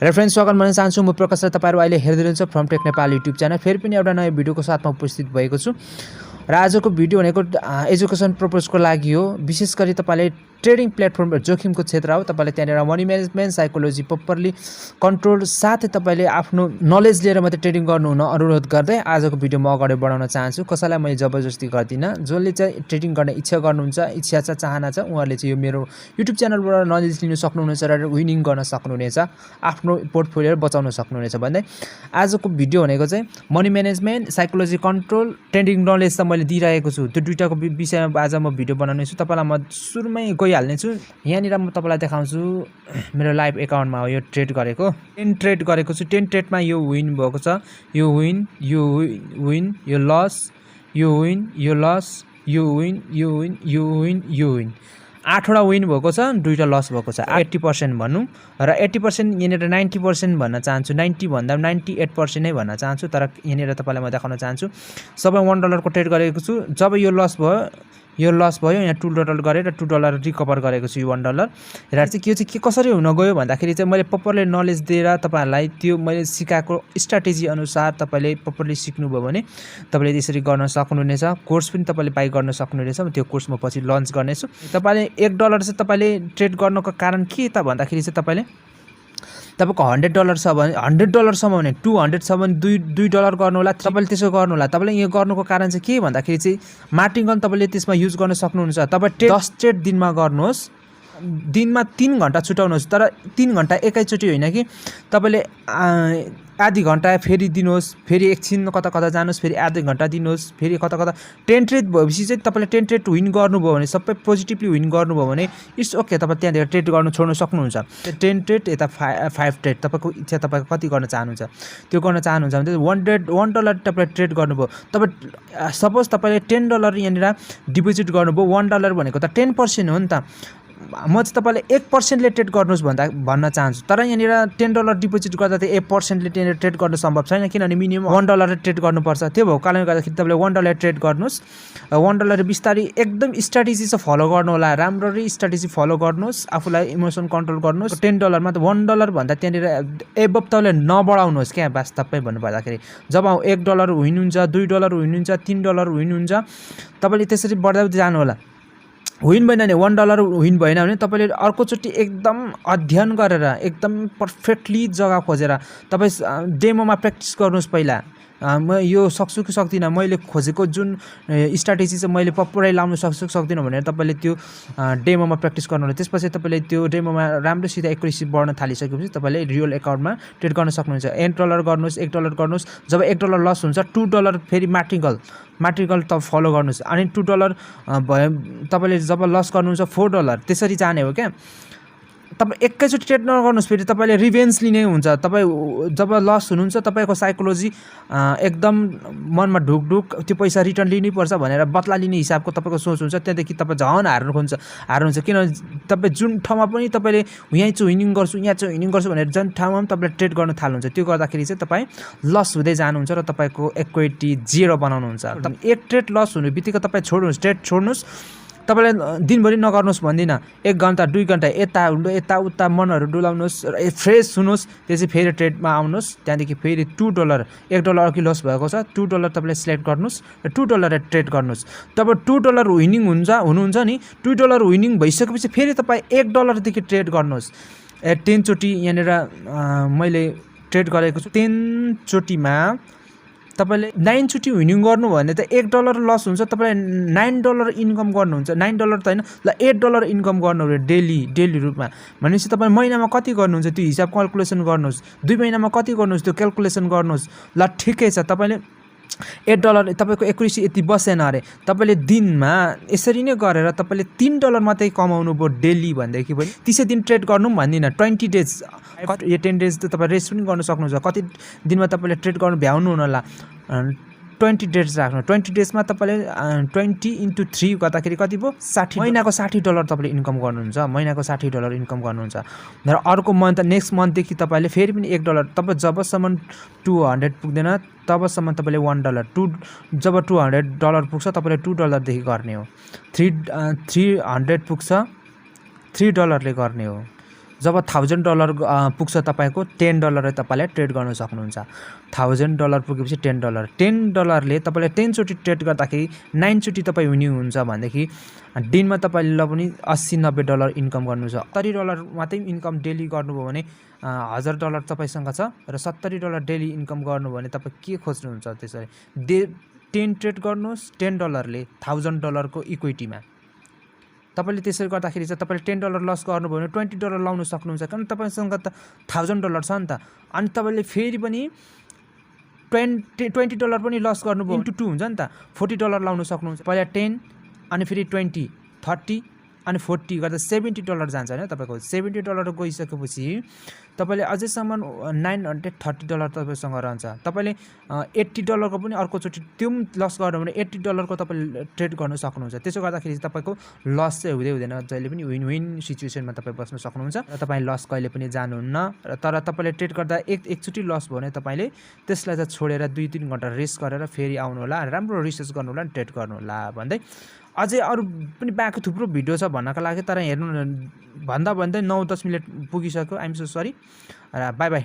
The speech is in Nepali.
रेफरेन्स स्वागत गर्न चाहन्छु। म प्रकाश र तपाईहरु अहिले हेर्दै हुनुहुन्छ फ्रमटेक नेपाल युट्युब च्यानल। फेरि पनि एउटा नयाँ भिडियोको साथमा उपस्थित भएको छु र आजको भिडियो भनेको एजुकेसन पर्पजको लागि हो। विशेष गरी तपाईले ट्रेडिङ प्लेटफर्म जोखिमको क्षेत्र हो। तपाईले त्यहाँनेर money management psychology properly control साथै तपाईले आफ्नो नलेज लिएर मात्रै ट्रेडिङ गर्नु हुन अनुरोध गर्दै आजको भिडियो म अगाडि बढाउन चाहन्छु। कसैलाई मैले जबरजस्ती गर्दिन। जसले चाहिँ ट्रेडिङ गर्ने इच्छा गर्नुहुन्छ, इच्छा छ, चाहना छ, उहाँले चाहिँ यो मेरो युट्युब च्यानलबाट नलेज लिन सक्नुहुनेछ र विनिङ गर्न सक्नुहुनेछ, आफ्नो पोर्टफोलियो बचाउन सक्नुहुनेछ भन्दै आजको भिडियो भनेको चाहिँ money management psychology control trading knowledge त मैले दिइरहेको छु। त्यो दुईटाको विषयमा आज म भिडियो बनाउने छु। तपाईलाई म सुरुमै गइहाल्ने छु। यहाँनिर म तपाईलाई देखाउँछु मेरो लाइभ एकाउन्टमा हो यो ट्रेड गरेको 10 ट्रेड गरेको छु। 10 ट्रेडमा यो विन भएको छ, यो विन, यो विन, यो लस, यो विन, यो लस, यो विन, यो विन, यो विन, यो विन। 8 वटा विन भएको छ, 2 टा लस भएको छ। 80% भनौँ र 80% यहाँनिर 90% भन्न चाहन्छु। 90 भन्दा 98% नै भन्न चाहन्छु। तर यहाँनिर तपाईलाई म देखाउन चाहन्छु सबै $1 को ट्रेड गरेको छु। जब यो लस भयो, यहाँ $2 गरेर $2 रिकभर गरेको छु यो $1 र चाहिँ के कसरी हुन गयो भन्दाखेरि चाहिँ मैले प्रपरली नलेज दिएर तपाईहरुलाई त्यो मैले सिकाएको स्ट्र्याटेजी अनुसार तपाईले प्रपरली सिक्नुभयो भने तपाईले त्यसरी गर्न सक्नुहुनेछ। कोर्स पनि तपाईले बाइ गर्न सक्नुहुनेछ। त्यो कोर्स म पछि लन्च गर्नेछु। तपाईले $1 चाहिँ तपाईले ट्रेड गर्नको कारण के त भन्दाखेरि चाहिँ तपाईको $100 छ भने $100 सम्म भने 200 छ भने $2 गर्नु होला। तपाईले त्यसो गर्नु होला। तपाईले यो गर्नुको कारण चाहिँ के भन्दाखेरि चाहिँ मार्टिन तपाईले त्यसमा युज गर्न सक्नुहुन्छ। तपाई 10 ट्रेड दिनमा गर्नुहोस्, दिनमा 3 घण्टा छुटाउनुहोस्। तर 3 घण्टा एकैचोटी होइन कि तपाईले आधी घण्टा फेरि दिनुहोस्, फेरि एकछिन कता जानुहोस्, फेरि आधी घण्टा दिनुहोस्, फेरि कता 10 ट्रेड भएपछि चाहिँ तपाईले 10 ट्रेड विन गर्नुभयो भने सबै पोजिटिभली विन गर्नुभयो भने इट्स ओके। तपाईँ त्यहाँनिर ट्रेड गर्नु छोड्न सक्नुहुन्छ। 10 ट्रेड यता 5 ट्रेड तपाईको इच्छा, तपाईको कति गर्न चाहनुहुन्छ त्यो गर्न चाहनुहुन्छ भने $1 तपाईले ट्रेड गर्नुभयो। तपाईँ सपोज तपाईले $10 यहाँनिर डिपोजिट गर्नुभयो। $1 भनेको त 10% हो नि त। म चाहिँ तपाईले 1% ले ट्रेड गर्नुहोस् भन्न चाहन्छु। तर यहाँनिर $10 डिपोजिट गर्दा चाहिँ 1% ले त्यहाँनिर ट्रेड गर्न सम्भव छैन, किनभने मिनिमम $1 ट्रेड गर्नुपर्छ। त्यो भएको कारणले गर्दाखेरि तपाईले $1 ट्रेड गर्नुहोस्। $1 बिस्तारै एकदम स्ट्र्याटेजी चाहिँ फलो गर्नु होला। राम्ररी स्ट्र्याटेजी फलो गर्नुहोस्, आफूलाई इमोसन कन्ट्रोल गर्नुहोस्। $10 मा त $1 भन्दा त्यहाँनिर एबभ तपाईले नबढाउनुहोस् क्या। वास्तवमै भन्नुपर्दाखेरि जब $1 विन हुन्छ, $2 विन हुन्छ, $3 विन हुन्छ, तपाईले त्यसरी बढ्दै जानु होला। विन भएन भने $1 विन भएन भने तपाईले अर्कोचोटि एकदम अध्ययन गरेर एकदम पर्फेक्टली जग्गा खोजेर तपाई डेमोमा प्र्याक्टिस गर्नुहोस्। पहिला म यो सक्छु कि सक्दिनँ, मैले खोजेको जुन स्ट्र्याटेजी चाहिँ मैले प्रपरै लाउन सक्छु कि सक्दिनँ भनेर तपाईले त्यो डेमोमा प्र्याक्टिस गर्नु होला। त्यसपछि तपाईले त्यो डेमोमा राम्रोसित एक्युरेसी बढ्न थालिसकेपछि तपाईले रियल एकाउन्टमा ट्रेड गर्न सक्नुहुन्छ। $1 गर्नुहोस्, $1 गर्नुहोस्। जब $1 लस हुन्छ $2 फेरि मार्टिकल त फलो गर्नुहोस्। अनि $2 भयो तपाईले जब लस गर्नुहुन्छ $4 त्यसरी जाने हो क्या। तपाईँ एकैचोटि ट्रेड नगर्नुहोस्, फेरि तपाईँले रिभेन्ज लिने हुन्छ। तपाईँ जब लस हुनुहुन्छ तपाईँको साइकोलोजी एकदम मनमा ढुकढुक त्यो पैसा रिटर्न लिनैपर्छ भनेर बदला लिने हिसाबको तपाईँको सोच हुन्छ। त्यहाँदेखि तपाईँ झन् हार्नुहुन्छ। किनभने तपाईँ जुन ठाउँमा पनि तपाईँले यहाँ चाहिँ विनिङ गर्छु भनेर जुन ठाउँमा पनि तपाईँले ट्रेड गर्न थाल्नुहुन्छ, त्यो गर्दाखेरि चाहिँ तपाईँ लस हुँदै जानुहुन्छ र तपाईँको इक्विटी 0 बनाउनुहुन्छ। एक ट्रेड लस हुने बित्तिकै तपाईँ ट्रेड छोड्नुहोस्। तपाईले दिनभरि नगर्नुहोस् भन्दिनँ। 1 घण्टा 2 घण्टा यताउता मनहरू डुलाउनुहोस् र फ्रेस हुनुहोस्। त्यसपछि फेरि ट्रेडमा आउनुहोस्। त्यहाँदेखि फेरि $2 $1 अघि लस भएको छ, $2 तपाईँले सिलेक्ट गर्नुहोस् र $2 ट्रेड गर्नुहोस्। तब $2 विनिङ हुनुहुन्छ नि। $2 विनिङ भइसकेपछि फेरि तपाईँ $1 देखि ट्रेड गर्नुहोस्। 10 चोटि यहाँनिर मैले ट्रेड गरेको छु। 10 चोटिमा तपाईले 9 चोटि विनिङ गर्नु भने त $1 लस हुन्छ। तपाईले $9 इन्कम गर्नुहुन्छ। $9 त हैन ल $8 इन्कम गर्नु रे डेली रूपमा भनेपछि तपाईले महिनामा कति गर्नुहुन्छ त्यो हिसाब क्याल्कुलेसन गर्नुहोस्। 2 महिनामा कति गर्नुहुन्छ त्यो क्याल्कुलेसन गर्नुहोस्। ल ठिकै छ। तपाईले $8 तपाईको एक्युरेसी यति बसेन अरे। तपाईले दिनमा यसरी नै गरेर तपाईले $3 मात्रै कमाउनु भयो डेली भन्देखि पनि 30 दिन ट्रेड गर्नु भन्दिनँ। 20 डेज यो 10 डेज त तपाईँ रेस्ट पनि गर्न सक्नुहुन्छ। कति दिनमा तपाईले ट्रेड गर्नु भ्याउनु होला। 20 डेज राख्नु। 20 डेजमा तपाईले 20 × 3 गर्दाखेरि कति भयो? 60। महिनाको $60 तपाईले इन्कम गर्नुहुन्छ। महिनाको $60 इन्कम गर्नुहुन्छ। र अर्को मन्थ नेक्स्ट मन्थदेखि तपाईले फेरि पनि $1 तपाईँ जबसम्म 200 पुग्दैन तबसम्म तपाईले $1 जब $200 पुग्छ तपाईले $2 देखि गर्ने हो। 300 पुग्छ $3 ले गर्ने हो। जब $1000 पुग्छ तपाईको $10 तपाईले ट्रेड गर्न सक्नुहुन्छ। $1000 पुगेपछि $10 तपाईले 10 चोटी ट्रेड गर्दाखेरि 9 चोटी तपाई विनिङ हुन्छ भनेदेखि दिनमा तपाईले पनि $80-90 इन्कम गर्नु छ। $70 मात्रै इन्कम डेली गर्नुभयो भने $1000 तपाईसँग छ र $70 डेली इन्कम गर्नु भने तपाई के खोज्नुहुन्छ त्यसरी 10 ट्रेड गर्नुहोस् $10 ले $1000 को इक्विटीमा। तपाईले त्यसरी गर्दाखेरि चाहिँ तपाईले $10 लस गर्नुभयो भने $20 लाउन सक्नुहुन्छ कारण तपाईसँग त $1000 छ नि त। अनि तपाईले फेरि पनि $20 पनि लस गर्नुभयो into 2 हुन्छ नि त $40 लाउन सक्नुहुन्छ। पहिला 10 अनि फेरि 20 30 अनि 40 गर्दा $70 जान्छ हैन तपाईको। $70 गइसकेपछि तपाईले अझैसम्म $930 तपाईसँग रहन्छ। तपाईले $80 को पनि अर्को चोटी त्यो लस गर्नु भने $80 को तपाईले ट्रेड गर्न सक्नुहुन्छ। त्यसो गर्दाखेरि तपाईको लस चाहिँ हुँदै हुँदैन, जहिले पनि विन विन सिचुएसनमा तपाई बस्न सक्नुहुन्छ र तपाई लस कहिले पनि जानुहुन्न। तर तपाईले ट्रेड गर्दा एकचोटी लस भयो भने तपाईले त्यसलाई चाहिँ छोडेर 2-3 घण्टा रेस्ट गरेर फेरि आउनु होला, राम्रो रिसर्च गर्नु होला, ट्रेड गर्नु होला भन्दै अझै अरु पनि बाँकी थुप्रो भिडियो छ भन्नका लागि तर हेर्नु भन्दा भन्दै 9-10 मिनेट पुगिसक्यो। आइ एम सो सरी र बाइ बाइ।